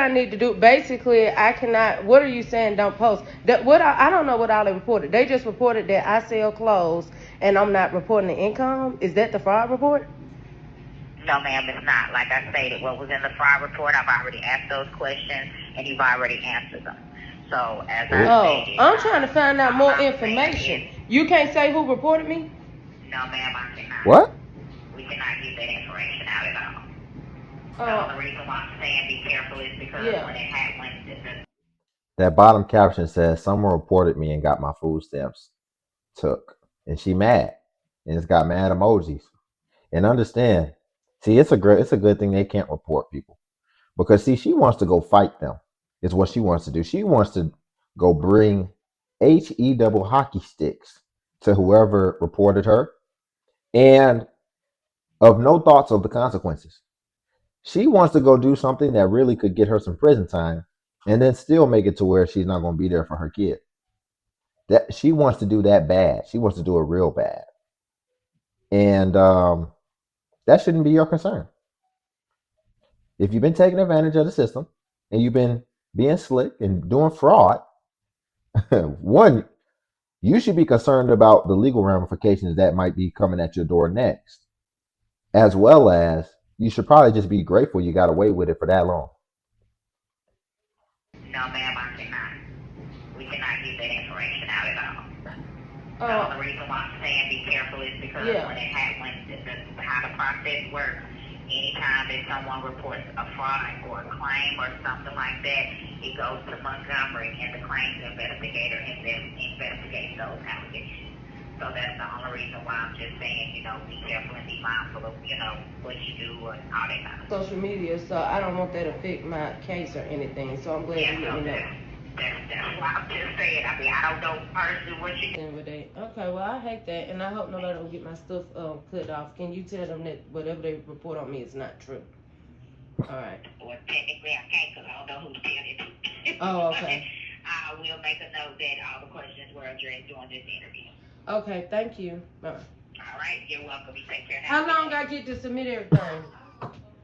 I need to do basically I cannot. What are you saying? Don't post that. What I don't know what all they reported. They just reported that I sell clothes and I'm not reporting the income. Is that the fraud report? No, ma'am, it's not. Like I stated, what was in the fraud report, I've already asked those questions, and you've already answered them. So, as I stated, I'm trying to find out more information. You can't say who reported me? No, ma'am, I cannot. What? We cannot give that information out at all. The only reason why I'm saying be careful is because when it happened, that bottom caption says someone reported me and got my food stamps took, and she mad, and it's got mad emojis. And understand, see, it's a good thing they can't report people, because see, she wants to go fight them. Is what she wants to do. She wants to go bring HE double hockey sticks to whoever reported her, and of no thoughts of the consequences. She wants to go do something that really could get her some prison time, and then still make it to where she's not going to be there for her kid. That she wants to do that bad. She wants to do it real bad, and that shouldn't be your concern. If you've been taking advantage of the system and you've been being slick and doing fraud, one, you should be concerned about the legal ramifications that might be coming at your door next, as well as you should probably just be grateful you got away with it for that long. No, ma'am, I cannot. We cannot give that information out at all. The only reason why I'm saying be careful is because when it happens, how the process works, anytime that someone reports a fraud or a claim or something like that, it goes to Montgomery, and the claims investigator investigates those allegations. So that's the only reason why I'm just saying, be careful and be mindful of, what you do and all that kind of stuff. Social media, so I don't want that to affect my case or anything. So I'm glad you let me know. That's why I'm just saying. I mean, I don't know personally what you do. Okay, well, I hate that, and I hope nobody don't get my stuff cut off. Can you tell them that whatever they report on me is not true? All right. Well, technically, I can't because I don't know who to tell it to. Oh, okay. I will make a note that all the questions were addressed during this interview. Okay, thank you. Bye. All right, you're welcome. You take care. How long I get to submit everything?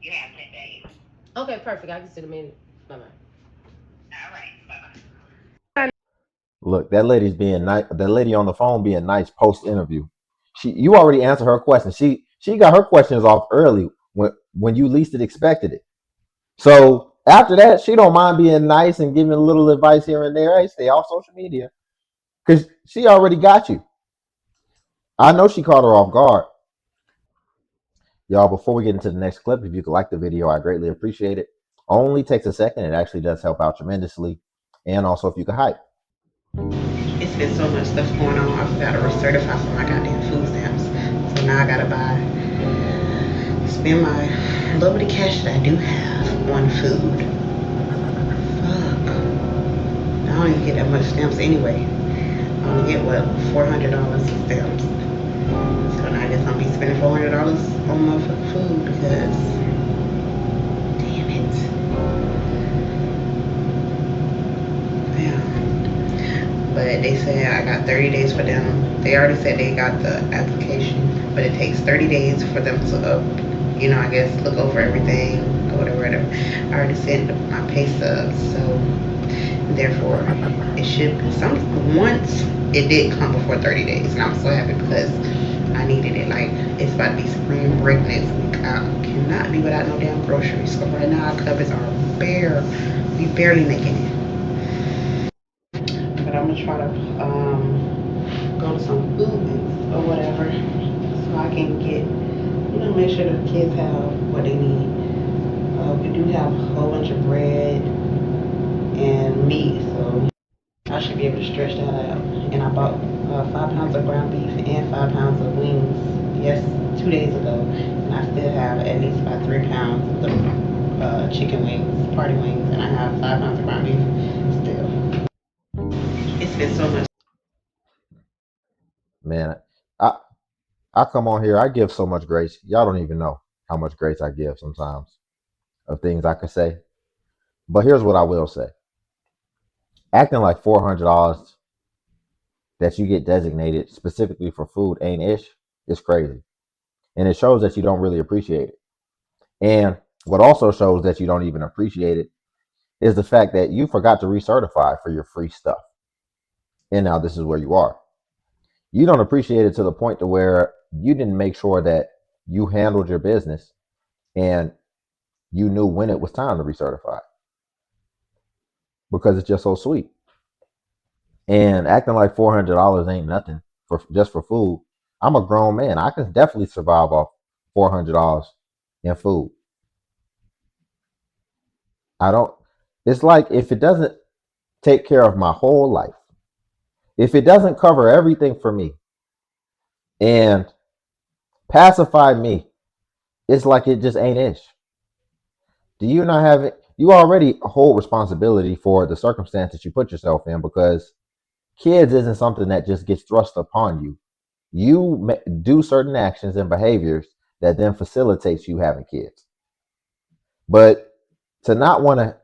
You have 10 days. Okay, perfect. I can submit it. Bye-bye. All right, bye-bye. Look, that lady's being nice. The lady on the phone being nice post interview. You already answered her question. She got her questions off early when you least expected it. So after that, she don't mind being nice and giving a little advice here and there. Hey, stay off social media, because she already got you. I know she caught her off guard. Y'all, before we get into the next clip, if you could like the video, I greatly appreciate it. Only takes a second. It actually does help out tremendously. And also, if you could hype. It's been so much stuff going on. I forgot to recertify for my goddamn food stamps. So now I gotta spend my little bit of cash that I do have on food. Fuck. I don't even get that much stamps anyway. I only get $400 in stamps. So now I guess I'll be spending $400 on motherfucking food because damn it. Yeah. But they said I got 30 days for them. They already said they got the application, but it takes 30 days for them to I guess look over everything or whatever. I already sent my pay stubs, so therefore it should once it did come before 30 days, and I'm so happy because I needed it. Like, it's about to be spring break next week. I cannot be without no damn groceries. So right now our cupboards are bare. We barely making it. But I'm gonna try to go to some food or whatever so I can get, make sure the kids have what they need. We do have a whole bunch of bread and meat, so I should be able to stretch that out. And I bought 5 pounds of ground beef and 5 pounds of wings, 2 days ago. And I still have at least about 3 pounds of the chicken wings, party wings, and I have 5 pounds of ground beef still. It's been so much. Man, I come on here, I give so much grace. Y'all don't even know how much grace I give sometimes of things I could say. But here's what I will say. Acting like $400 that you get designated specifically for food ain't ish is crazy. And it shows that you don't really appreciate it. And what also shows that you don't even appreciate it is the fact that you forgot to recertify for your free stuff. And now this is where you are. You don't appreciate it to the point to where you didn't make sure that you handled your business and you knew when it was time to recertify because it's just so sweet. And acting like $400 ain't nothing for just for food. I'm a grown man. I can definitely survive off $400 in food. I don't. It's like if it doesn't take care of my whole life, if it doesn't cover everything for me and pacify me, it's like it just ain't ish. Do you not have it? You already hold responsibility for the circumstance that you put yourself in because kids isn't something that just gets thrust upon you. You do certain actions and behaviors that then facilitates you having kids. But to not want to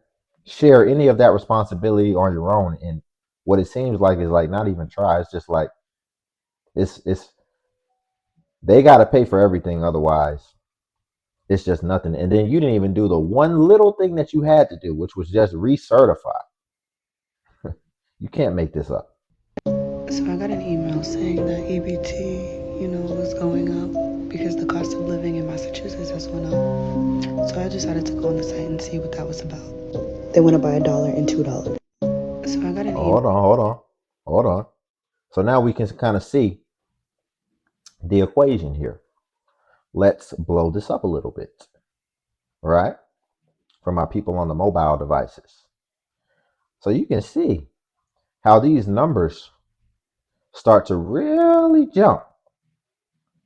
share any of that responsibility on your own and what it seems like is like not even try. It's just like it's they got to pay for everything otherwise it's just nothing. And then you didn't even do the one little thing that you had to do, which was just recertify. You can't make this up. So I got an email saying that EBT, was going up because the cost of living in Massachusetts has went up. So I decided to go on the site and see what that was about. They went up by $1 and $2. So I got an email. Hold on. So now we can kind of see the equation here. Let's blow this up a little bit. All right? For my people on the mobile devices. So you can see how these numbers start to really jump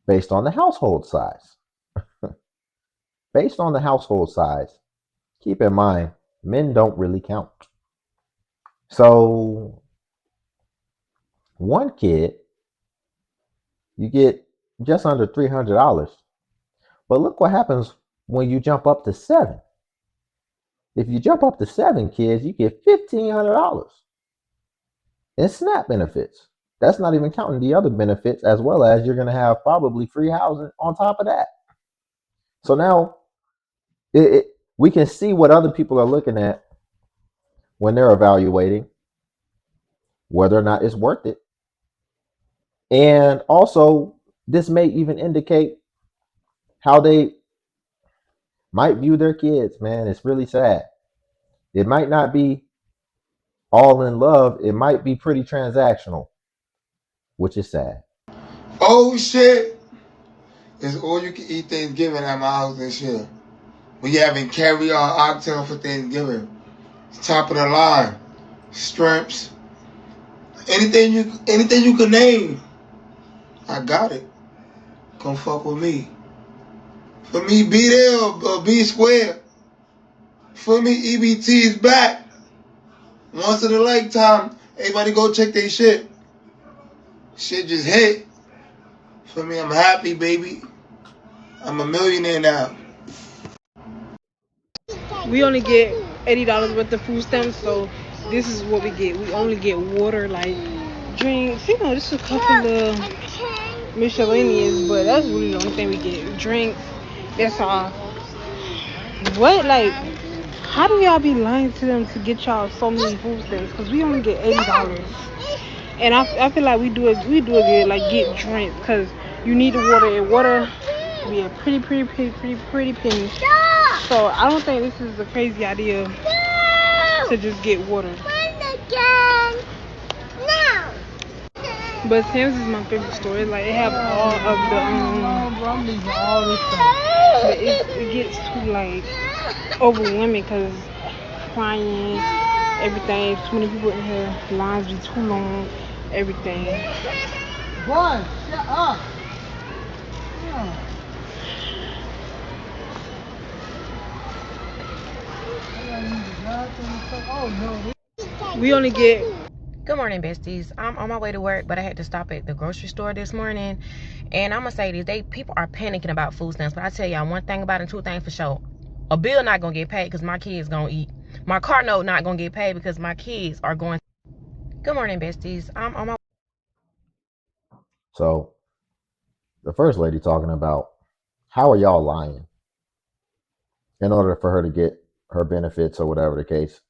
based on the household size. Based on the household size, keep in mind, men don't really count. So, one kid, you get just under $300. But look what happens when you jump up to 7. If you jump up to 7 kids, you get $1,500 in SNAP benefits. That's not even counting the other benefits, as well as you're going to have probably free housing on top of that. So now we can see what other people are looking at when they're evaluating whether or not it's worth it. And also, this may even indicate how they might view their kids, man. It's really sad. It might not be all in love. It might be pretty transactional, which is sad. Oh, shit. It's all you can eat Thanksgiving at my house this year. We having caviar oxtail for Thanksgiving. Top of the line. Shrimps. Anything you can name. I got it. Come fuck with me. For me, be there or be square. For me, EBT is back. Once in a lifetime, everybody go check their shit. Shit just hit. For me, I'm happy, baby. I'm a millionaire now. We only get $80 worth of food stamps, so this is what we get. We only get water, like drinks. Just a couple of miscellaneous, but that's really the only thing we get. Drinks. That's all. What, like, how do y'all be lying to them to get y'all so many food stamps? Because we only get $80. And I feel like we do it good, like get drinks, because you need the water, and water be a pretty penny. So I don't think this is a crazy idea to just get water. But Sam's is my favorite store. It's like it have all of the but it gets too like overwhelming because crying, everything. Too many people in here. Lines be too long. Everything. Boy, shut up. Yeah. We only get. Good morning, besties. I'm on my way to work, but I had to stop at the grocery store this morning. And I'm gonna say this: people are panicking about food stamps. But I tell y'all one thing about it, two things for sure: a bill not gonna get paid because my kids gonna eat. My car note not gonna get paid because my kids are going. Good morning, besties. I'm on my. So, the first lady talking about how are y'all lying in order for her to get her benefits or whatever the case.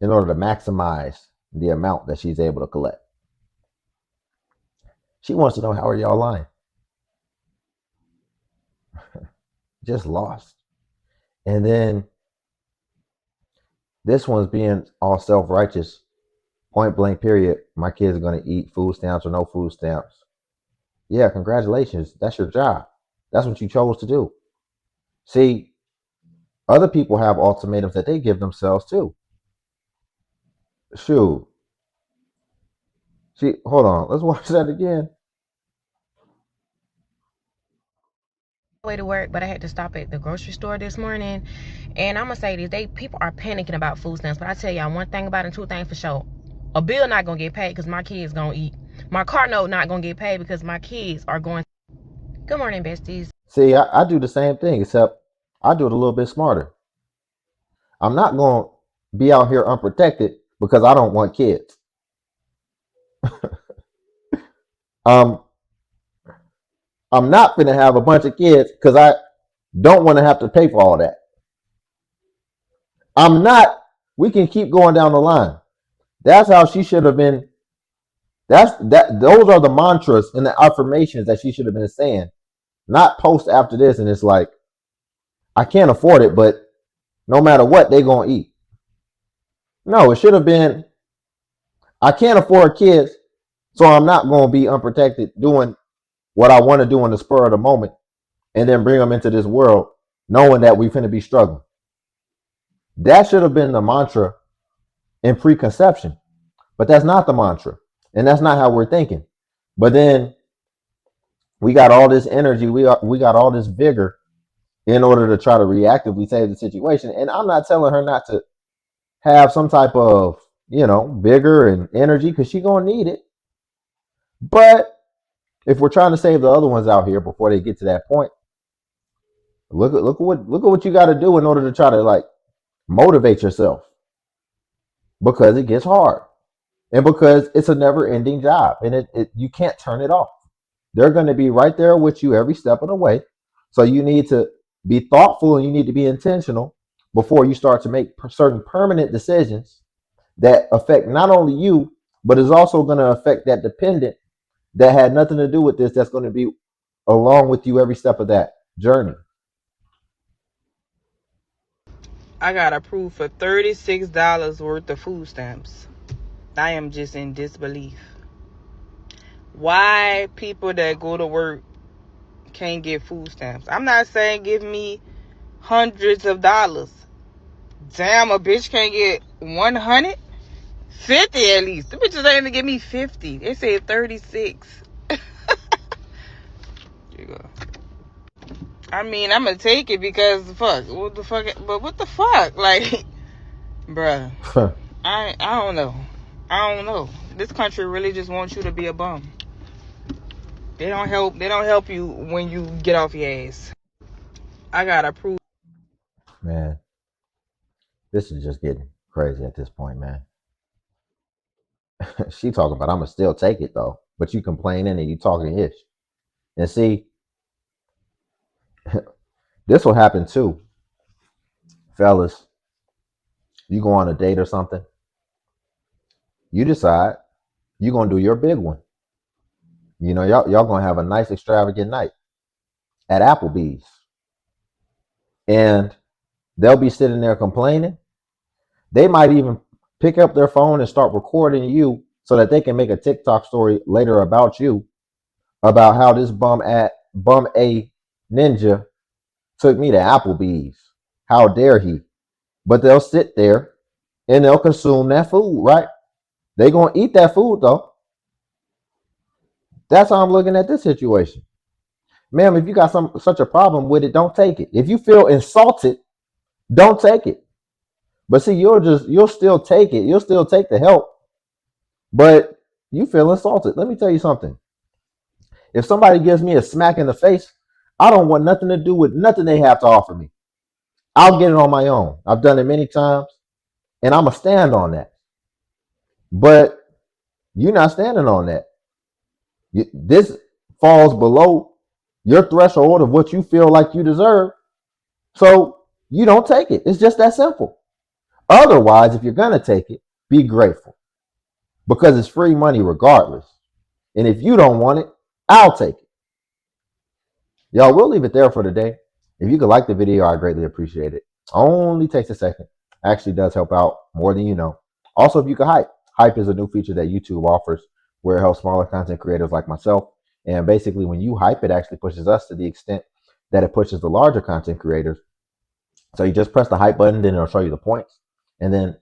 in order to maximize the amount that she's able to collect. She wants to know, how are y'all lying? Just lost. And then this one's being all self-righteous. Point blank period. My kids are going to eat food stamps or no food stamps. Yeah, congratulations. That's your job. That's what you chose to do. See, other people have ultimatums that they give themselves too. Shoot. Hold on. Let's watch that again. Way to work, but I had to stop at the grocery store this morning. And I'm gonna say this, people are panicking about food stamps, but I tell y'all one thing about it, two things for sure. A bill not gonna get paid because my kids gonna eat. My car note not gonna get paid because my kids are going. Good morning, besties. See, I do the same thing, except I do it a little bit smarter. I'm not going to be out here unprotected because I don't want kids. I'm not going to have a bunch of kids because I don't want to have to pay for all that. We can keep going down the line. That's how she should have been. Those are the mantras and the affirmations that she should have been saying, not post after this. And it's like, I can't afford it, but no matter what, they're going to eat. No, it should have been, I can't afford kids, so I'm not going to be unprotected doing what I want to do in the spur of the moment and then bring them into this world knowing that we're going to be struggling. That should have been the mantra in preconception, but that's not the mantra, and that's not how we're thinking. But then we got all this energy, we got all this vigor in order to try to reactively save the situation. And I'm not telling her not to have some type of, vigor and energy, because she's going to need it. But if we're trying to save the other ones out here before they get to that point, look at what you got to do in order to try to motivate yourself, because it gets hard and because it's a never-ending job, and you can't turn it off. They're going to be right there with you every step of the way. So you need to be thoughtful and you need to be intentional before you start to make certain permanent decisions that affect not only you, but is also going to affect that dependent that had nothing to do with this, that's going to be along with you every step of that journey. I got approved for $36 worth of food stamps. I am just in disbelief. Why people that go to work can't get food stamps? I'm not saying give me hundreds of dollars. Damn, a bitch can't get 100? 50 at least. The bitches ain't even give me 50. They said 36. Here you go. I mean, I'm gonna take it because fuck. What the fuck? But what the fuck? Like, bruh. I don't know. I don't know. This country really just wants you to be a bum. They don't help you when you get off your ass. I gotta prove. Man, this is just getting crazy at this point, man. She talking about, I'm gonna still take it though, but you complaining and you talking ish. And see, this will happen too, fellas. You go on a date or something, you decide you're gonna do your big one. Y'all gonna have a nice extravagant night at Applebee's, and they'll be sitting there complaining. They might even pick up their phone and start recording you so that they can make a TikTok story later about you, about how this bum A ninja took me to Applebee's. How dare he? But they'll sit there and they'll consume that food, right? They're going to eat that food, though. That's how I'm looking at this situation. Ma'am, if you got such a problem with it, don't take it. If you feel insulted, don't take it. But see, you'll still take it. You'll still take the help. But you feel insulted. Let me tell you something. If somebody gives me a smack in the face, I don't want nothing to do with nothing they have to offer me. I'll get it on my own. I've done it many times, and I'm going to stand on that. But you're not standing on that. This falls below your threshold of what you feel like you deserve. So you don't take it. It's just that simple. Otherwise, if you're going to take it, be grateful because it's free money regardless. And if you don't want it, I'll take it. Y'all, we'll leave it there for today. If you could like the video, I greatly appreciate it. Only takes a second. Actually does help out more than you know. Also, if you could hype. Hype is a new feature that YouTube offers where it helps smaller content creators like myself. And basically, when you hype, it actually pushes us to the extent that it pushes the larger content creators. So you just press the hype button, then it'll show you the points. And then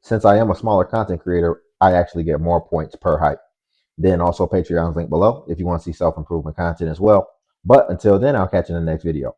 since I am a smaller content creator, I actually get more points per hype. Then also Patreon's link below if you want to see self-improvement content as well. But until then, I'll catch you in the next video.